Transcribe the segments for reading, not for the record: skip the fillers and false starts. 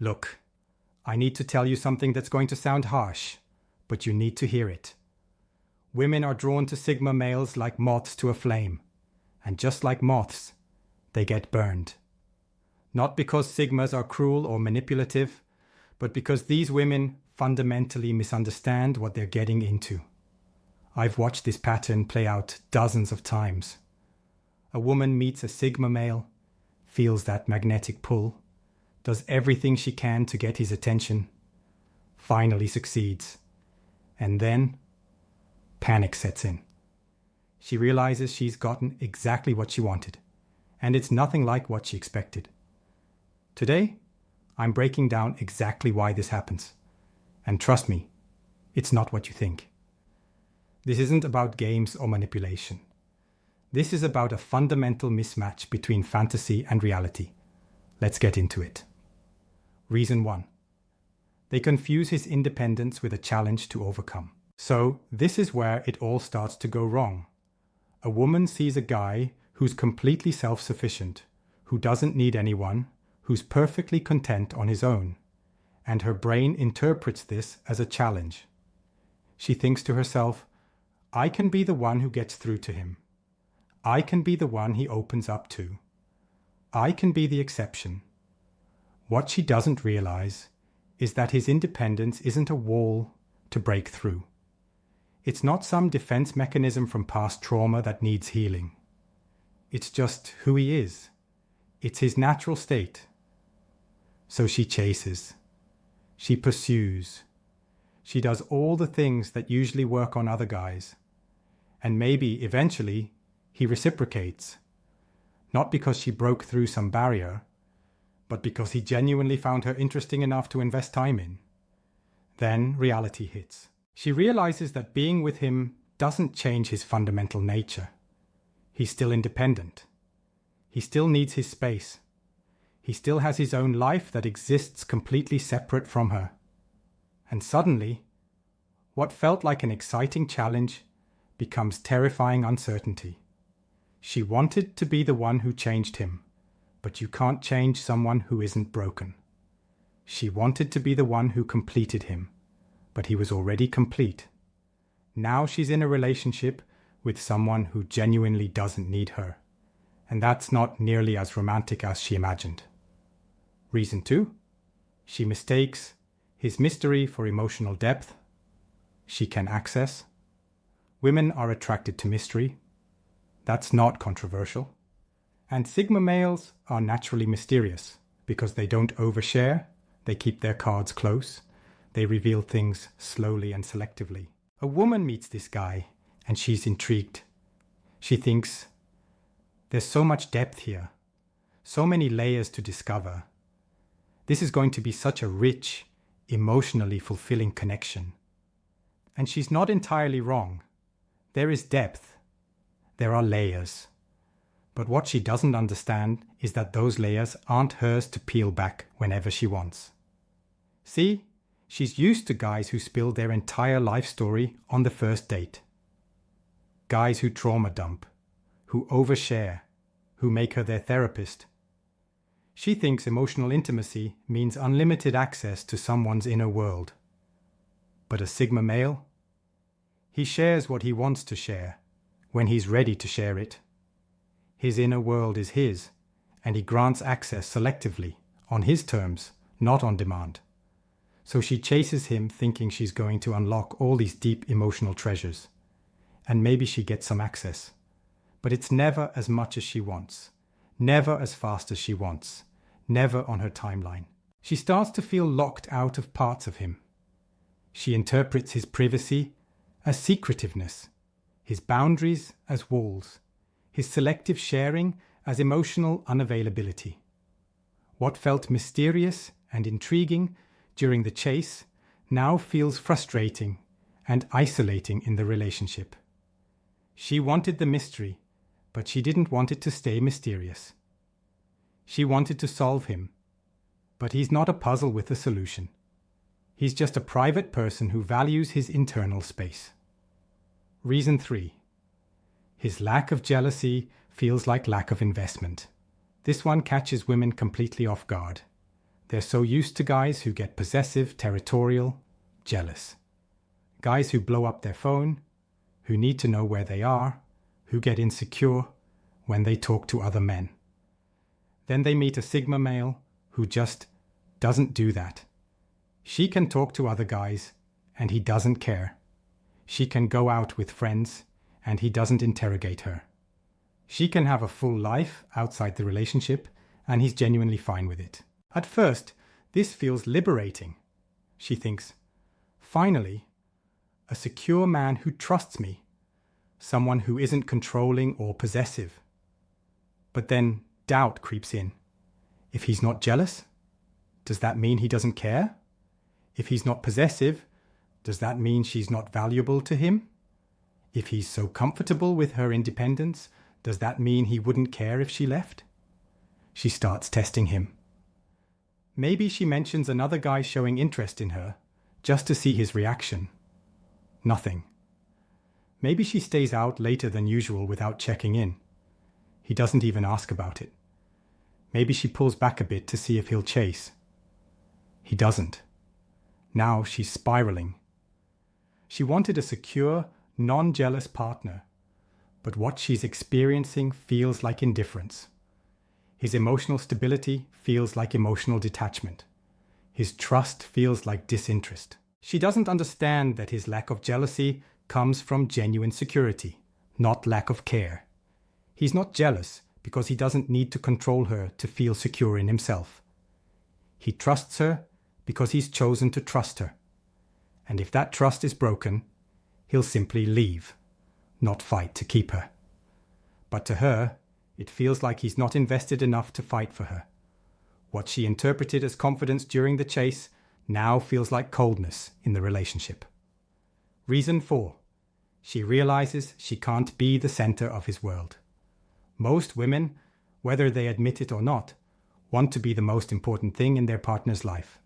Look, I need to tell you something that's going to sound harsh, but you need to hear it. Women are drawn to Sigma males like moths to a flame, and just like moths, they get burned. Not because Sigmas are cruel or manipulative, but because these women fundamentally misunderstand what they're getting into. I've watched this pattern play out dozens of times. A woman meets a Sigma male, feels that magnetic pull, does everything she can to get his attention, finally succeeds, and then panic sets in. She realizes she's gotten exactly what she wanted, and it's nothing like what she expected. Today, I'm breaking down exactly why this happens. And trust me, it's not what you think. This isn't about games or manipulation. This is about a fundamental mismatch between fantasy and reality. Let's get into it. Reason 1. They confuse his independence with a challenge to overcome. So, this is where it all starts to go wrong. A woman sees a guy who's completely self-sufficient, who doesn't need anyone, who's perfectly content on his own, and her brain interprets this as a challenge. She thinks to herself, I can be the one who gets through to him. I can be the one he opens up to. I can be the exception. What she doesn't realize is that his independence isn't a wall to break through. It's not some defense mechanism from past trauma that needs healing. It's just who he is. It's his natural state. So she chases. She pursues. She does all the things that usually work on other guys. And maybe, eventually, he reciprocates. Not because she broke through some barrier, but because he genuinely found her interesting enough to invest time in. Then reality hits. She realizes that being with him doesn't change his fundamental nature. He's still independent. He still needs his space. He still has his own life that exists completely separate from her. And suddenly, what felt like an exciting challenge becomes terrifying uncertainty. She wanted to be the one who changed him, but you can't change someone who isn't broken. She wanted to be the one who completed him, but he was already complete. Now she's in a relationship with someone who genuinely doesn't need her, and that's not nearly as romantic as she imagined. Reason 2, she mistakes his mystery for emotional depth she can access. Women are attracted to mystery. That's not controversial. And Sigma males are naturally mysterious because they don't overshare, they keep their cards close, they reveal things slowly and selectively. A woman meets this guy and she's intrigued. She thinks, there's so much depth here, so many layers to discover. This is going to be such a rich, emotionally fulfilling connection. And she's not entirely wrong. There is depth. There are layers. But what she doesn't understand is that those layers aren't hers to peel back whenever she wants. See, she's used to guys who spill their entire life story on the first date. Guys who trauma dump, who overshare, who make her their therapist. She thinks emotional intimacy means unlimited access to someone's inner world. But a Sigma male? He shares what he wants to share, when he's ready to share it. His inner world is his, and he grants access selectively, on his terms, not on demand. So she chases him thinking she's going to unlock all these deep emotional treasures. And maybe she gets some access. But it's never as much as she wants. Never as fast as she wants. Never on her timeline. She starts to feel locked out of parts of him. She interprets his privacy as secretiveness, his boundaries as walls, his selective sharing as emotional unavailability. What felt mysterious and intriguing during the chase now feels frustrating and isolating in the relationship. She wanted the mystery, but she didn't want it to stay mysterious. She wanted to solve him, but he's not a puzzle with a solution. He's just a private person who values his internal space. Reason 3. His lack of jealousy feels like lack of investment. This one catches women completely off guard. They're so used to guys who get possessive, territorial, jealous. Guys who blow up their phone, who need to know where they are, who get insecure when they talk to other men. Then they meet a Sigma male who just doesn't do that. She can talk to other guys and he doesn't care. She can go out with friends and he doesn't interrogate her. She can have a full life outside the relationship and he's genuinely fine with it. At first, this feels liberating. She thinks, finally, a secure man who trusts me, someone who isn't controlling or possessive. But then doubt creeps in. If he's not jealous, does that mean he doesn't care? If he's not possessive, does that mean she's not valuable to him? If he's so comfortable with her independence, does that mean he wouldn't care if she left? She starts testing him. Maybe she mentions another guy showing interest in her, just to see his reaction. Nothing. Maybe she stays out later than usual without checking in. He doesn't even ask about it. Maybe she pulls back a bit to see if he'll chase. He doesn't. Now she's spiraling. She wanted a secure, non-jealous partner, but what she's experiencing feels like indifference. His emotional stability feels like emotional detachment. His trust feels like disinterest. She doesn't understand that his lack of jealousy comes from genuine security, not lack of care. He's not jealous because he doesn't need to control her to feel secure in himself. He trusts her because he's chosen to trust her. And if that trust is broken, he'll simply leave, not fight to keep her. But to her, it feels like he's not invested enough to fight for her. What she interpreted as confidence during the chase now feels like coldness in the relationship. Reason 4. She realizes she can't be the center of his world. Most women, whether they admit it or not, want to be the most important thing in their partner's life.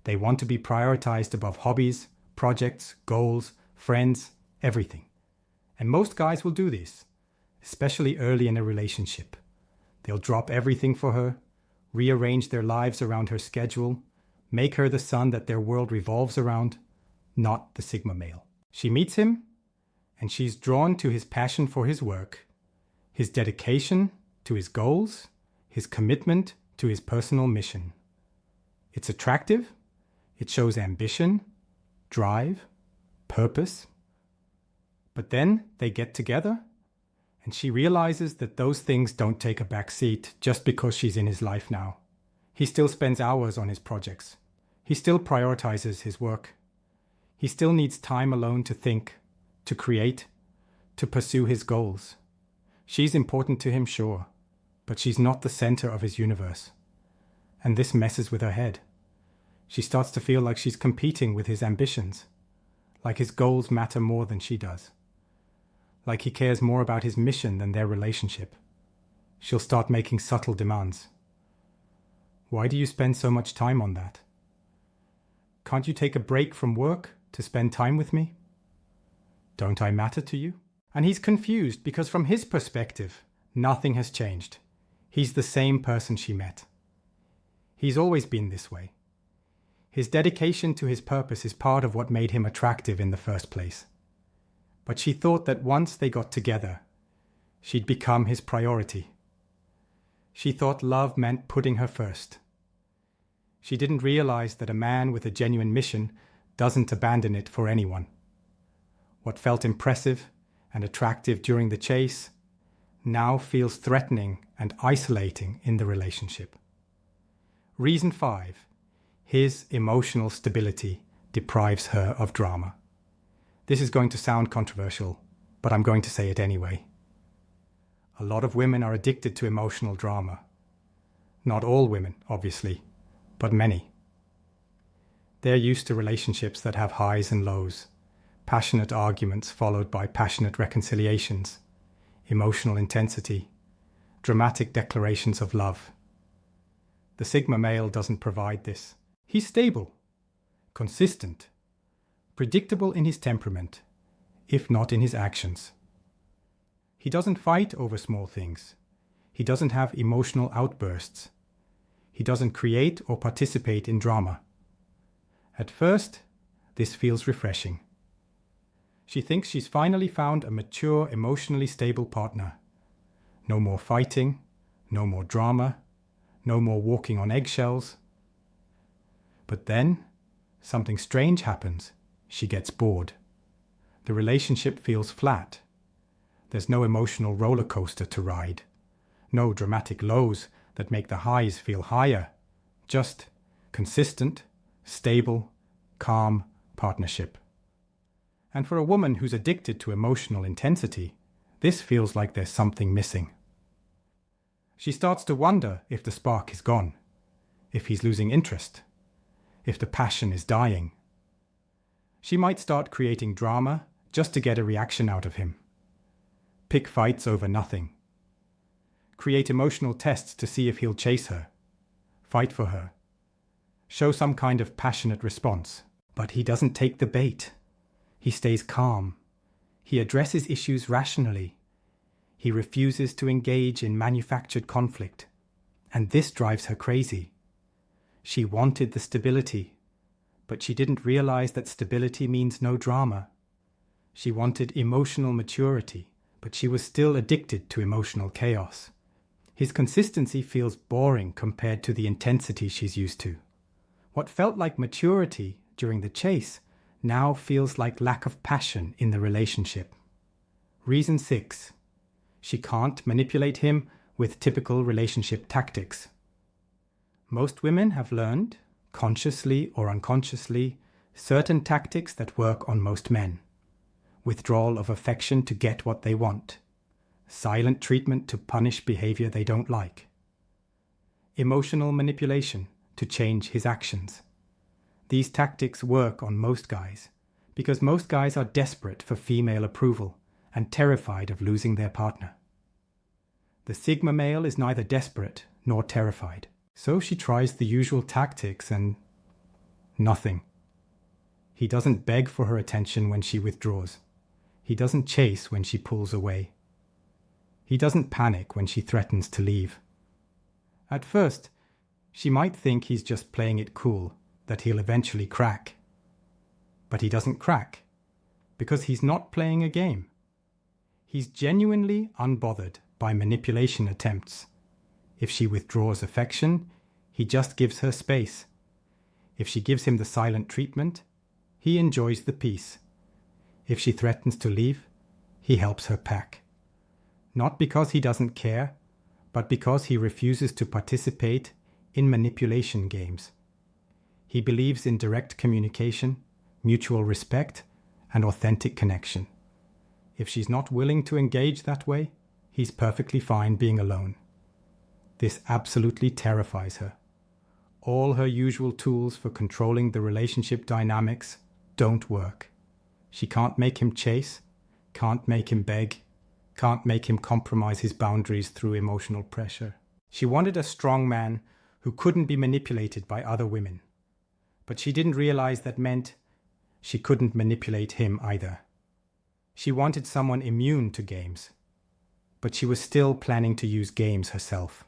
They want to be prioritized above hobbies, projects, goals, friends, everything. And most guys will do this, especially early in a relationship. They'll drop everything for her, rearrange their lives around her schedule, make her the sun that their world revolves around, not the Sigma male. She meets him, and she's drawn to his passion for his work, his dedication to his goals, his commitment to his personal mission. It's attractive. It shows ambition, drive, purpose. But then they get together, and she realizes that those things don't take a back seat just because she's in his life now. He still spends hours on his projects. He still prioritizes his work. He still needs time alone to think, to create, to pursue his goals. She's important to him, sure, but she's not the center of his universe. And this messes with her head. She starts to feel like she's competing with his ambitions, like his goals matter more than she does, like he cares more about his mission than their relationship. She'll start making subtle demands. Why do you spend so much time on that? Can't you take a break from work to spend time with me? Don't I matter to you? And he's confused because from his perspective, nothing has changed. He's the same person she met. He's always been this way. His dedication to his purpose is part of what made him attractive in the first place. But she thought that once they got together, she'd become his priority. She thought love meant putting her first. She didn't realize that a man with a genuine mission doesn't abandon it for anyone. What felt impressive and attractive during the chase now feels threatening and isolating in the relationship. Reason 5. His emotional stability deprives her of drama. This is going to sound controversial, but I'm going to say it anyway. A lot of women are addicted to emotional drama. Not all women, obviously, but many. They're used to relationships that have highs and lows, passionate arguments followed by passionate reconciliations, emotional intensity, dramatic declarations of love. The Sigma male doesn't provide this. He's stable, consistent, predictable in his temperament, if not in his actions. He doesn't fight over small things. He doesn't have emotional outbursts. He doesn't create or participate in drama. At first, this feels refreshing. She thinks she's finally found a mature, emotionally stable partner. No more fighting, no more drama, no more walking on eggshells. But then, something strange happens. She gets bored. The relationship feels flat. There's no emotional roller coaster to ride. No dramatic lows that make the highs feel higher. Just consistent, stable, calm partnership. And for a woman who's addicted to emotional intensity, this feels like there's something missing. She starts to wonder if the spark is gone, if he's losing interest, if the passion is dying. She might start creating drama just to get a reaction out of him. Pick fights over nothing. Create emotional tests to see if he'll chase her, fight for her, show some kind of passionate response. But he doesn't take the bait. He stays calm. He addresses issues rationally. He refuses to engage in manufactured conflict. And this drives her crazy. She wanted the stability, but she didn't realize that stability means no drama. She wanted emotional maturity, but she was still addicted to emotional chaos. His consistency feels boring compared to the intensity she's used to. What felt like maturity during the chase now feels like lack of passion in the relationship. Reason 6. She can't manipulate him with typical relationship tactics. Most women have learned, consciously or unconsciously, certain tactics that work on most men. Withdrawal of affection to get what they want. Silent treatment to punish behavior they don't like. Emotional manipulation to change his actions. These tactics work on most guys, because most guys are desperate for female approval and terrified of losing their partner. The Sigma male is neither desperate nor terrified, so she tries the usual tactics and nothing. He doesn't beg for her attention when she withdraws. He doesn't chase when she pulls away. He doesn't panic when she threatens to leave. At first, she might think he's just playing it cool, that he'll eventually crack. But he doesn't crack, because he's not playing a game. He's genuinely unbothered by manipulation attempts. If she withdraws affection, he just gives her space. If she gives him the silent treatment, he enjoys the peace. If she threatens to leave, he helps her pack. Not because he doesn't care, but because he refuses to participate in manipulation games. He believes in direct communication, mutual respect, and authentic connection. If she's not willing to engage that way, he's perfectly fine being alone. This absolutely terrifies her. All her usual tools for controlling the relationship dynamics don't work. She can't make him chase, can't make him beg, can't make him compromise his boundaries through emotional pressure. She wanted a strong man who couldn't be manipulated by other women. But she didn't realize that meant she couldn't manipulate him either. She wanted someone immune to games, but she was still planning to use games herself.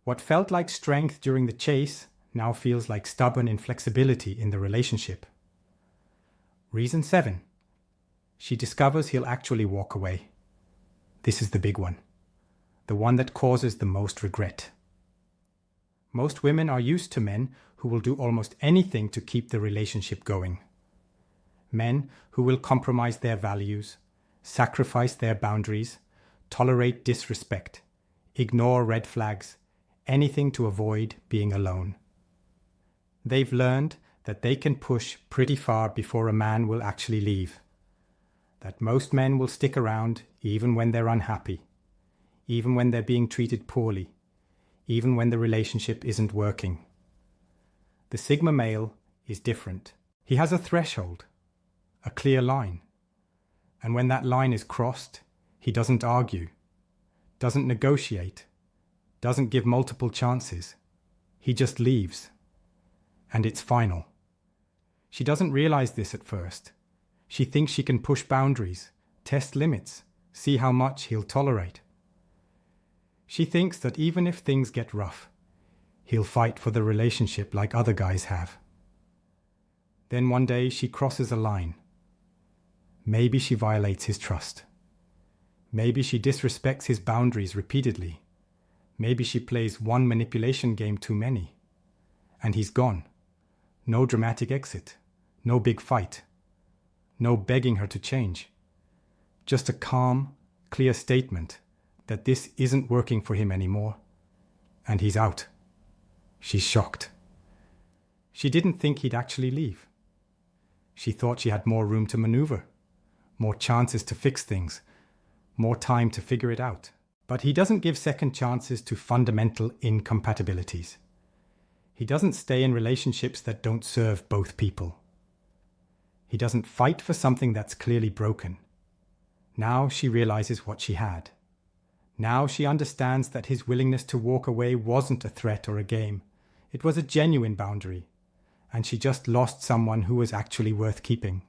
What felt like strength during the chase now feels like stubborn inflexibility in the relationship. Reason 7. She discovers he'll actually walk away. This is the big one. The one that causes the most regret. Most women are used to men who will do almost anything to keep the relationship going. Men who will compromise their values, sacrifice their boundaries, tolerate disrespect, ignore red flags, anything to avoid being alone. They've learned that they can push pretty far before a man will actually leave. That most men will stick around even when they're unhappy, even when they're being treated poorly, even when the relationship isn't working. The Sigma male is different. He has a threshold, a clear line. And when that line is crossed, he doesn't argue, doesn't negotiate, doesn't give multiple chances. He just leaves. And it's final. She doesn't realize this at first. She thinks she can push boundaries, test limits, see how much he'll tolerate. She thinks that even if things get rough, He'll fight for the relationship like other guys have. Then one day she crosses a line. Maybe she violates his trust. Maybe she disrespects his boundaries repeatedly. Maybe she plays one manipulation game too many. And he's gone. No dramatic exit. No big fight. No begging her to change. Just a calm, clear statement that this isn't working for him anymore. And he's out. She's shocked. She didn't think he'd actually leave. She thought she had more room to maneuver, more chances to fix things, more time to figure it out. But he doesn't give second chances to fundamental incompatibilities. He doesn't stay in relationships that don't serve both people. He doesn't fight for something that's clearly broken. Now she realizes what she had. Now she understands that his willingness to walk away wasn't a threat or a game. It was a genuine boundary, and she just lost someone who was actually worth keeping.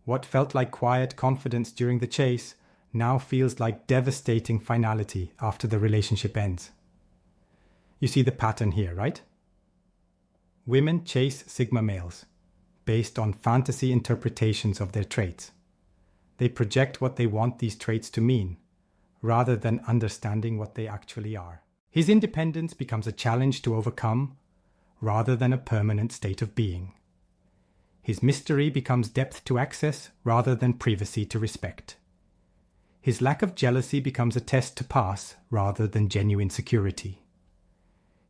What felt like quiet confidence during the chase now feels like devastating finality after the relationship ends. You see the pattern here, right? Women chase Sigma males based on fantasy interpretations of their traits. They project what they want these traits to mean, rather than understanding what they actually are. His independence becomes a challenge to overcome, rather than a permanent state of being. His mystery becomes depth to access, rather than privacy to respect. His lack of jealousy becomes a test to pass, rather than genuine security.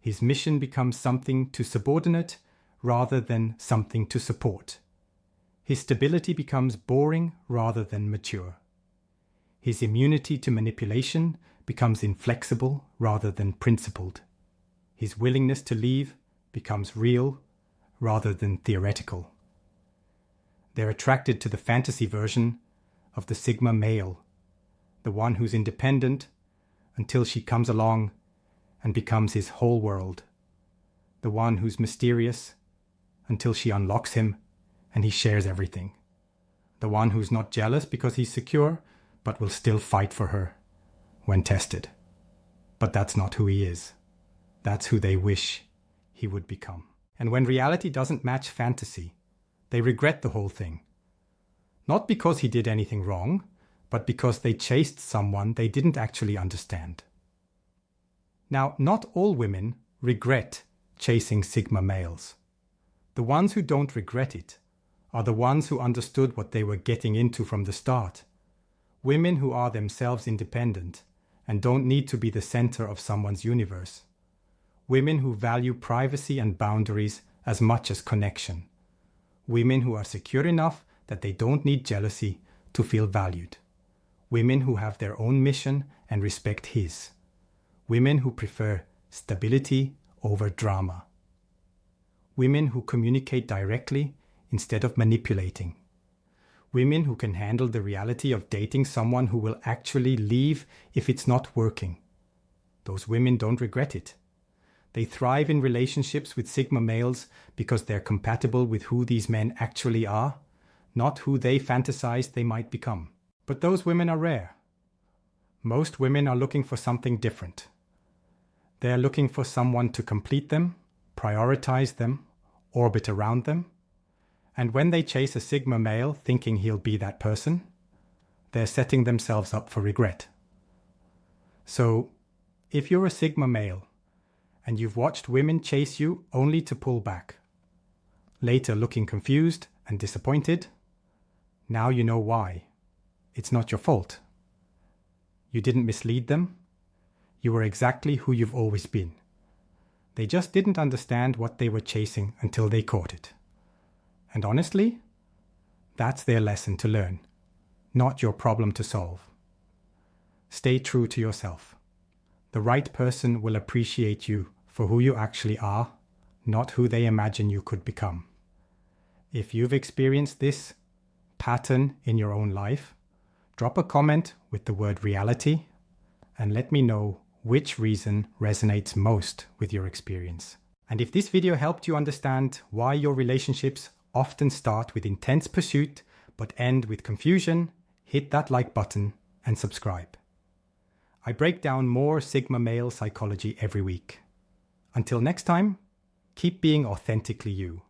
His mission becomes something to subordinate, rather than something to support. His stability becomes boring, rather than mature. His immunity to manipulation becomes inflexible rather than principled. His willingness to leave becomes real rather than theoretical. They're attracted to the fantasy version of the Sigma male, the one who's independent until she comes along and becomes his whole world, the one who's mysterious until she unlocks him and he shares everything, the one who's not jealous because he's secure but will still fight for her when tested. But that's not who he is. That's who they wish he would become. And when reality doesn't match fantasy, they regret the whole thing. Not because he did anything wrong, but because they chased someone they didn't actually understand. Now, not all women regret chasing Sigma males. The ones who don't regret it are the ones who understood what they were getting into from the start. Women who are themselves independent and don't need to be the center of someone's universe. Women who value privacy and boundaries as much as connection. Women who are secure enough that they don't need jealousy to feel valued. Women who have their own mission and respect his. Women who prefer stability over drama. Women who communicate directly instead of manipulating. Women who can handle the reality of dating someone who will actually leave if it's not working. Those women don't regret it. They thrive in relationships with Sigma males because they're compatible with who these men actually are, not who they fantasize they might become. But those women are rare. Most women are looking for something different. They're looking for someone to complete them, prioritize them, orbit around them. And when they chase a Sigma male thinking he'll be that person, they're setting themselves up for regret. So, if you're a Sigma male and you've watched women chase you only to pull back, later looking confused and disappointed, now you know why. It's not your fault. You didn't mislead them. You were exactly who you've always been. They just didn't understand what they were chasing until they caught it. And honestly, that's their lesson to learn, not your problem to solve. Stay true to yourself. The right person will appreciate you for who you actually are, not who they imagine you could become. If you've experienced this pattern in your own life, drop a comment with the word reality and let me know which reason resonates most with your experience. And if this video helped you understand why your relationships often start with intense pursuit but end with confusion, hit that like button and subscribe. I break down more Sigma male psychology every week. Until next time, keep being authentically you.